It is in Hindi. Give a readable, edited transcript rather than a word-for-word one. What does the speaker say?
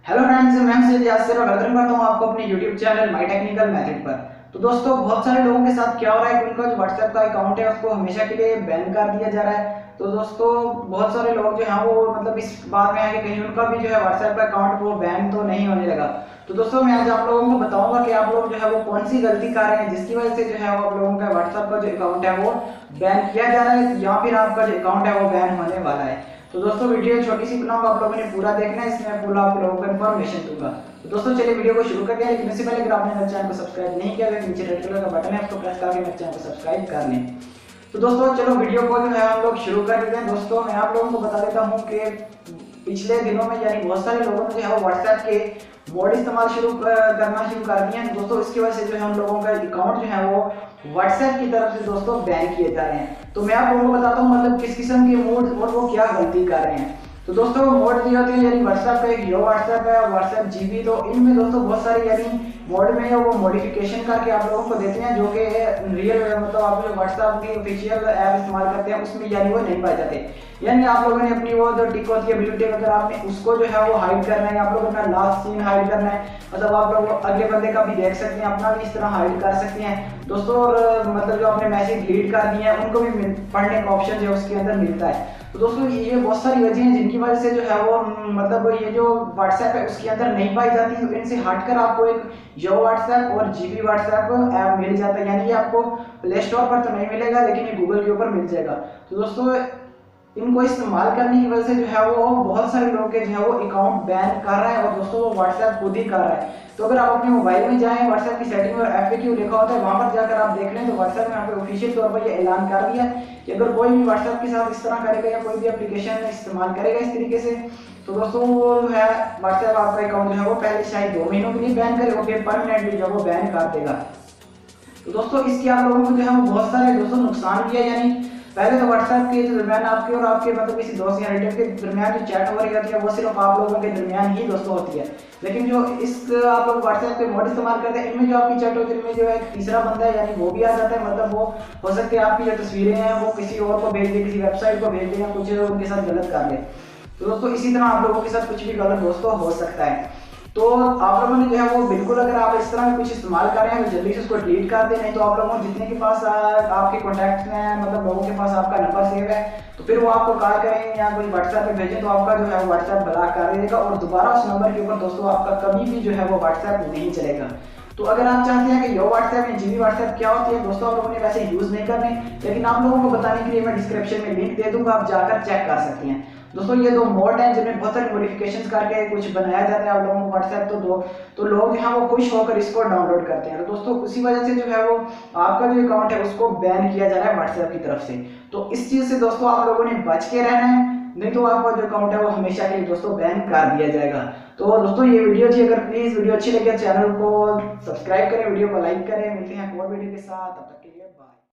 हेलो फ्रेंड्स, मैं हूं सैयद यासिर और वेलकम करता हूं आपको अपने YouTube channel my technical method पर। तो दोस्तों, बहुत सारे लोगों के साथ क्या हो रहा है कि उनका जो व्हाट्सएप का अकाउंट है उसको हमेशा के लिए बैन कर दिया जा रहा है। तो दोस्तों, बहुत सारे लोग जो हैं वो मतलब इस बात में है कि कहीं उनका भी जो है व्हाट्सएप का अकाउंट वो बैन तो नहीं होने लगा। तो दोस्तों, मैं आज आप लोगों को बताऊंगा कि आप लोग जो है वो कौन सी गलती कर रहे हैं जिसकी वजह से जो है वो आप लोगों का व्हाट्सएप का जो अकाउंट है वो बैन किया जा रहा है या फिर आपका जो अकाउंट है वो बैन होने वाला है। तो दोस्तों, वीडियो छोटी सी बनाऊंगा, आप लोगों ने पूरा देखना है, इसमें पूरा आप लोगों को इन्फॉर्मेशन दूंगा। तो दोस्तों, चलिए वीडियो को शुरू करते हैं। लेकिन इससे पहले अगर आपने मेरे चैनल को सब्सक्राइब नहीं किया तो नीचे रेड कलर का बटन है, उसको प्रेस करके मेरे चैनल को सब्सक्राइब कर लें। तो दोस्तों, चलो वीडियो को जो है हम लोग शुरू कर देते हैं। दोस्तों, मैं आप लोगों को बता देता हूँ कि पिछले दिनों में यानी बहुत सारे लोगों ने जो है व्हाट्सएप के मोड इस्तेमाल करना शुरू कर दिए हैं। दोस्तों, इसकी वजह से जो है हम लोगों का अकाउंट जो है वो व्हाट्सएप की तरफ से दोस्तों बैन किए जा रहे हैं। तो मैं आप लोगों को बताता हूँ मतलब किस किस्म के मोड और वो क्या गलती कर रहे हैं। तो दोस्तों, मोड दिए होते हैं यानी व्हाट्सएप का एक यो व्हाट्सएप है, व्हाट्सएप जीबी। तो इनमें दोस्तों बहुत सारी यानी मोड में वो मॉडिफिकेशन करके आप लोगों को देते हैं जो कि रियल मतलब आप जो व्हाट्सएप की ऑफिशियल ऐप इस्तेमाल करते हैं उसमें यानी वो नहीं पाए जाते। यानी आप लोगों ने अपनी वो जो टिक होती है ब्लू टिक, अगर आपने उसको जो है वो हाइड करना है, आप लोगों ने लास्ट सीन हाइड करना है, मतलब आप लोग अगले बंदे का भी देख सकते हैं, अपना भी इस तरह हाइड कर सकते हैं दोस्तों। और मतलब जो आपने मैसेज डिलीट कर दिए हैं उनको भी पढ़ने का ऑप्शन जो है उसके अंदर मिलता है। तो दोस्तों, ये बहुत सारी वजह हैं जिनकी वजह से जो है वो मतलब ये जो व्हाट्सएप है उसके अंदर नहीं पाई जाती। तो इनसे हटकर आपको एक जो व्हाट्सएप और जीबी व्हाट्सएप ऐप मिल जाता है, यानी ये आपको प्ले स्टोर पर तो नहीं मिलेगा लेकिन ये गूगल के ऊपर मिल जाएगा। तो दोस्तों, इनको इस्तेमाल करने की वजह से जो है वो बहुत सारे लोग के जो है वो अकाउंट बैन कर रहा है और दोस्तों वो व्हाट्सएप खुद ही कर रहा है। तो अगर आप अपने मोबाइल में जाएं, व्हाट्सएप की सेटिंग में FAQ लिखा होता है, वहां पर जाकर आप देख लें तो व्हाट्सएप में यहाँ पे ऑफिशियल तौर पर ये ऐलान कर दिया कि अगर कोई भी व्हाट्सएप के साथ इस तरह करेगा या कोई भी एप्लीकेशन इस्तेमाल करेगा इस तरीके से, तो दोस्तों वो जो है व्हाट्सएप आपका अकाउंट जो है वो पहले शायद 2 महीनों के लिए बैन करेगा, फिर परमानेंटली जो है वो बैन कर देगा। तो दोस्तों, इसके आप लोगों को जो है वो बहुत सारे दोस्तों नुकसान भी है। यानी पहले तो व्हाट्सएप के दरमियान आपके और आपके मतलब किसी दोस्त या रिलेटिव के दरमियान जो चैट हो रही होती है वो सिर्फ आप लोगों के दरमियान ही दोस्तों होती है। लेकिन जो इस आप लोग व्हाट्सएप के मोड इस्तेमाल करते हैं इनमें जो आपकी चैट होती है इनमें जो है तीसरा बंदा है यानी वो भी आ जाता है। मतलब वो हो सकता है आपकी जो तस्वीरें हैं वो किसी और को भेज दे, किसी वेबसाइट को भेज दे या कुछ उनके साथ गलत कर दे। तो दोस्तों, इसी तरह आप लोगों के साथ कुछ भी गलत दोस्तों हो सकता है। तो आप लोगों ने जो है वो बिल्कुल अगर आप इस तरह कुछ इस्तेमाल कर रहे हैं तो जल्दी से उसको डिलीट कर दें। नहीं तो आप लोगों जितने के पास आपके कॉन्टैक्ट में मतलब लोगों के पास आपका नंबर सेव है तो फिर वो आपको कॉल करें या कोई व्हाट्सएप पे भेजें तो आपका जो है व्हाट्सएप ब्लॉक कर देगा और दोबारा उस नंबर के ऊपर दोस्तों आपका कभी भी जो है वो व्हाट्सएप नहीं चलेगा। तो अगर आप चाहते हैं कि यो व्हाट्सएप या जीबी व्हाट्सएप क्या होती है दोस्तों, आप लोगों ने वैसे यूज नहीं करने, लेकिन आप लोगों को बताने के लिए मैं डिस्क्रिप्शन में लिंक दे दूंगा, आप जाकर चेक कर सकते हैं। दोस्तों, ये 2 मोड हैं जिनमें बहुत सारी मॉडिफिकेशंस करके कुछ बनाया जाता है आप लोगों को व्हाट्सएप तो लोग जो है वो खुश होकर इसको डाउनलोड करते हैं। तो दोस्तों, उसी वजह से जो है वो आपका जो अकाउंट है उसको बैन किया जा रहा है व्हाट्सएप की तरफ से। तो इस चीज से दोस्तों आप लोगों ने बच के रहना है, नहीं तो आपका जो अकाउंट है वो हमेशा के लिए दोस्तों बैन कर दिया जाएगा। तो दोस्तों, ये वीडियो थी, अगर प्लीज वीडियो अच्छी लगे चैनल को सब्सक्राइब करें, वीडियो को लाइक करें। मिलते हैं एक और वीडियो के साथ, तब तक